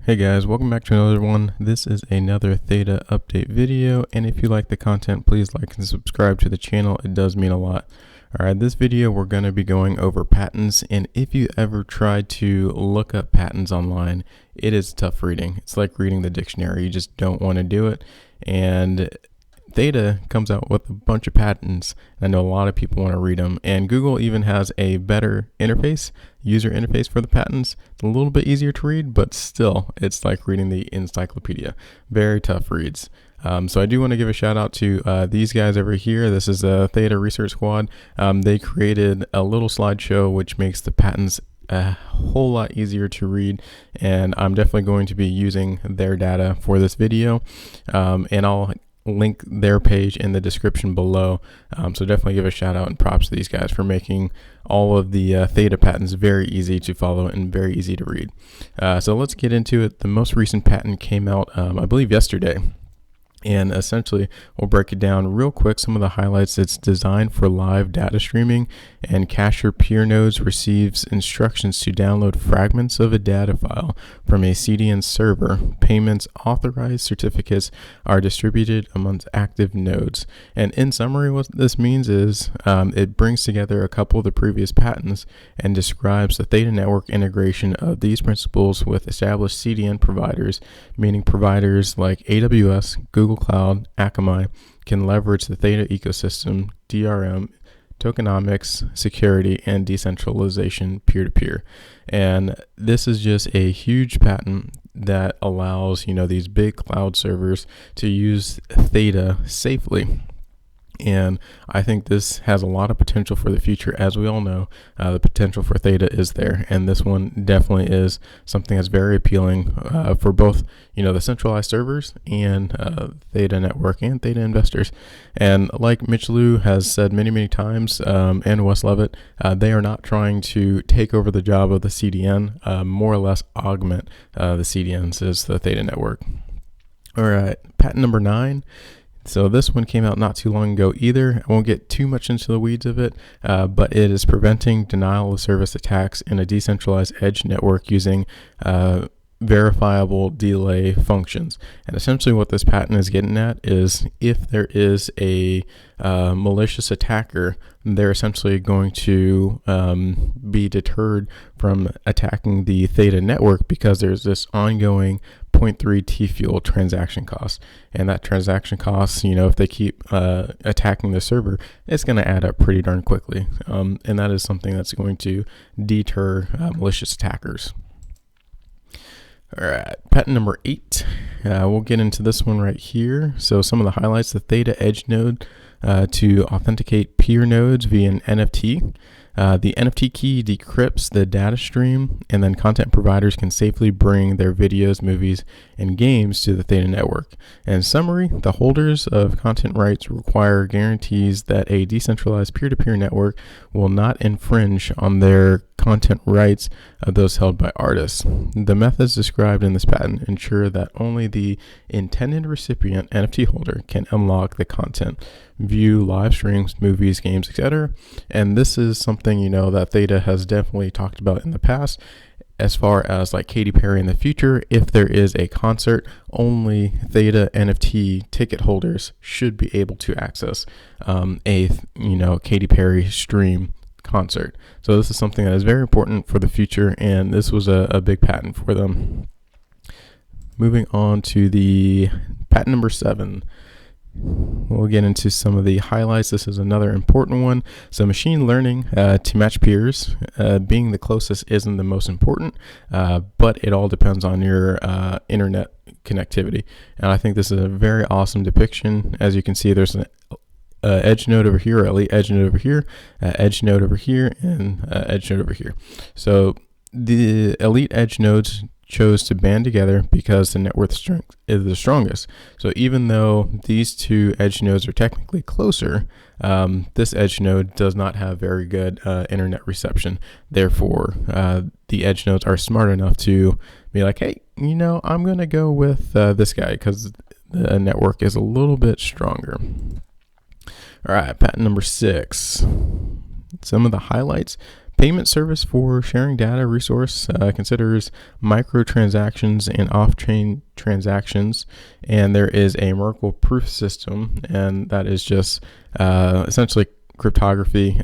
Hey guys, welcome back to another one. This is another Theta update video, and if you like the content, please like and subscribe to the channel. It does mean a lot. Alright, this video we're going to be going over patents, and if you ever tried to look up patents online, it is tough reading. It's like reading the dictionary. You just don't want to do it, and Theta comes out with a bunch of patents. I know a lot of people want to read them, and Google even has a better user interface for the patents. It's a little bit easier to read, but still, it's like reading the encyclopedia. Very tough reads. So I do want to give a shout out to these guys over here. This is the Theta Research Squad. They created a little slideshow which makes the patents a whole lot easier to read, and I'm definitely going to be using their data for this video, and I'll link their page in the description below. So definitely give a shout out and props to these guys for making all of the Theta patents very easy to follow and very easy to read. So let's get into it. The most recent patent came out, I believe yesterday. And essentially, we'll break it down real quick. Some of the highlights: it's designed for live data streaming, and Cacher peer nodes receives instructions to download fragments of a data file from a CDN server. Payments authorized certificates are distributed amongst active nodes. And in summary, what this means is it brings together a couple of the previous patents and describes the Theta network integration of these principles with established CDN providers, meaning providers like AWS, Google Cloud, Akamai can leverage the Theta ecosystem, DRM, tokenomics, security, and decentralization peer-to-peer. And this is just a huge patent that allows, these big cloud servers to use Theta safely. And I think this has a lot of potential for the future. As we all know, the potential for Theta is there, and this one definitely is something that's very appealing for both, the centralized servers and Theta network and Theta investors. And like Mitch Liu has said many times, and Wes Levitt, they are not trying to take over the job of the CDN, more or less augment the CDNs as the Theta network. All right, patent number 9. So this one came out not too long ago either. I won't get too much into the weeds of it, but it is preventing denial of service attacks in a decentralized edge network using verifiable delay functions. And essentially what this patent is getting at is if there is a malicious attacker, they're essentially going to be deterred from attacking the Theta network because there's this ongoing 0.3 T-fuel transaction cost. And that transaction cost, if they keep attacking the server, it's going to add up pretty darn quickly. And that is something that's going to deter malicious attackers. All right, patent number 8. We'll get into this one right here. So some of the highlights: the Theta Edge node to authenticate peer nodes via an NFT. The NFT key decrypts the data stream, and then content providers can safely bring their videos, movies, and games to the Theta network. In summary, the holders of content rights require guarantees that a decentralized peer-to-peer network will not infringe on their content rights of those held by artists. The methods described in this patent ensure that only the intended recipient NFT holder can unlock the content, view live streams, movies, games, etc. And this is something, that Theta has definitely talked about in the past. As far as like Katy Perry in the future, if there is a concert, only Theta NFT ticket holders should be able to access a Katy Perry stream concert. So this is something that is very important for the future, and this was a big patent for them. Moving on to the patent number 7. We'll get into some of the highlights. This is another important one. So machine learning to match peers. Being the closest isn't the most important, but it all depends on your internet connectivity. And I think this is a very awesome depiction. As you can see, there's an edge node over here, or elite edge node over here, edge node over here, and edge node over here. So the elite edge nodes chose to band together because the network strength is the strongest. So even though these two edge nodes are technically closer, this edge node does not have very good internet reception. Therefore, the edge nodes are smart enough to be like, hey, I'm going to go with this guy because the network is a little bit stronger. All right, patent number 6. Some of the highlights: Payment service for sharing data resource considers microtransactions and off-chain transactions, and there is a Merkle proof system, and that is just essentially cryptography,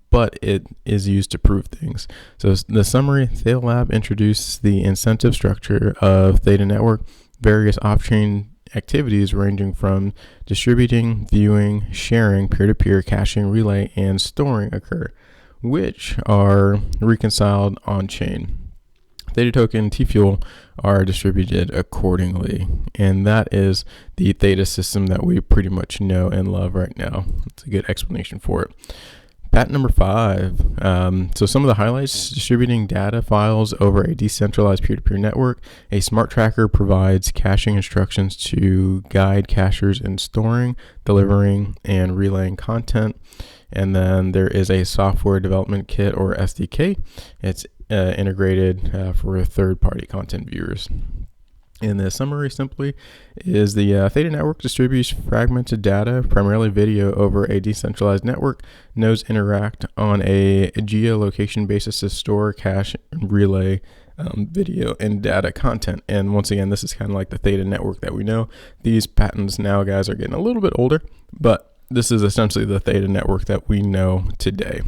but it is used to prove things. So the summary: Theta Lab introduced the incentive structure of Theta Network. Various off-chain activities ranging from distributing, viewing, sharing, peer-to-peer, caching, relay, and storing occur, which are reconciled on-chain. Theta token T-Fuel are distributed accordingly, and that is the Theta system that we pretty much know and love right now. It's a good explanation for it. Patent number 5. So some of the highlights: distributing data files over a decentralized peer-to-peer network. A smart tracker provides caching instructions to guide cachers in storing, delivering, and relaying content. And then there is a software development kit, or SDK. It's integrated for third-party content viewers. And the summary simply is the Theta network distributes fragmented data, primarily video, over a decentralized network. Nodes interact on a geolocation basis to store, cache, and relay video and data content. And once again, this is kind of like the Theta network that we know. These patents now, guys, are getting a little bit older, but this is essentially the Theta network that we know today.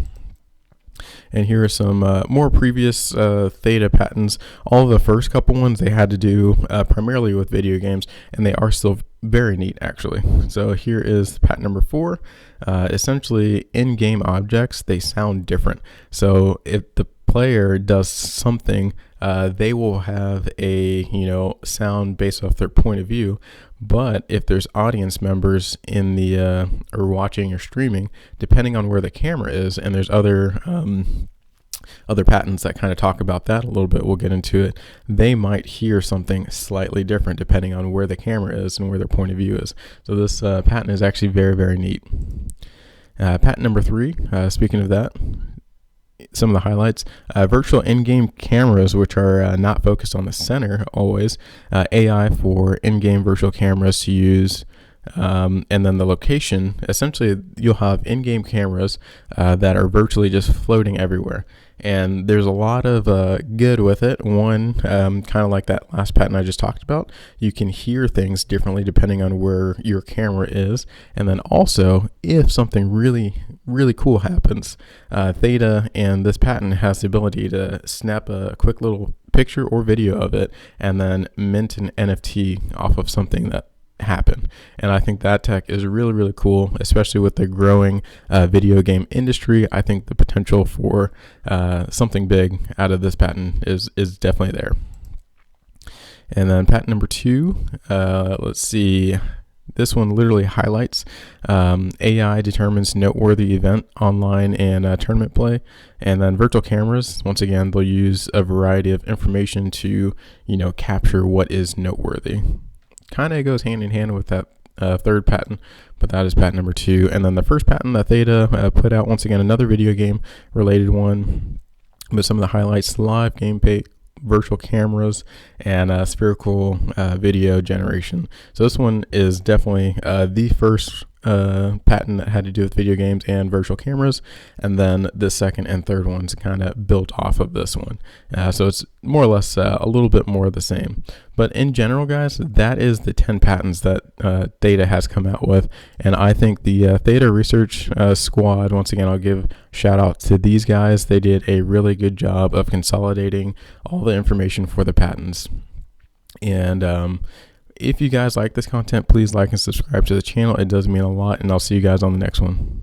And here are some more previous Theta patents. All of the first couple ones, they had to do primarily with video games, and they are still very neat, actually. So here is patent number 4. Essentially, in-game objects, they sound different. So if the player does something, they will have a sound based off their point of view. But if there's audience members in the or watching or streaming, depending on where the camera is, and there's other patents that kind of talk about that a little bit, we'll get into it, they might hear something slightly different depending on where the camera is and where their point of view is. So this patent is actually very, very neat. Patent number 3, speaking of that, some of the highlights: virtual in-game cameras, which are not focused on the center always, AI for in-game virtual cameras to use, and then the location. Essentially, you'll have in-game cameras that are virtually just floating everywhere. And there's a lot of good with it. One, kind of like that last patent I just talked about, you can hear things differently depending on where your camera is. And then also, if something really, really cool happens, Theta and this patent has the ability to snap a quick little picture or video of it and then mint an NFT off of something that happen. And I think that tech is really, really cool, especially with the growing video game industry. I think the potential for something big out of this patent is definitely there. And then patent number 2, let's see. This one literally highlights AI determines noteworthy event online and tournament play. And then virtual cameras, once again, they'll use a variety of information to capture what is noteworthy. Kind of goes hand in hand with that third patent, but that is patent number 2. And then the first patent that Theta put out, once again, another video game related one, but some of the highlights: live gameplay, virtual cameras, and spherical video generation. So this one is definitely the first patent that had to do with video games and virtual cameras, and then the second and third ones kind of built off of this one. So it's more or less a little bit more of the same. But in general, guys, that is the 10 patents that Theta has come out with. And I think the Theta research squad, once again, I'll give shout out to these guys. They did a really good job of consolidating all the information for the patents. And if you guys like this content, please like and subscribe to the channel. It does mean a lot, and I'll see you guys on the next one.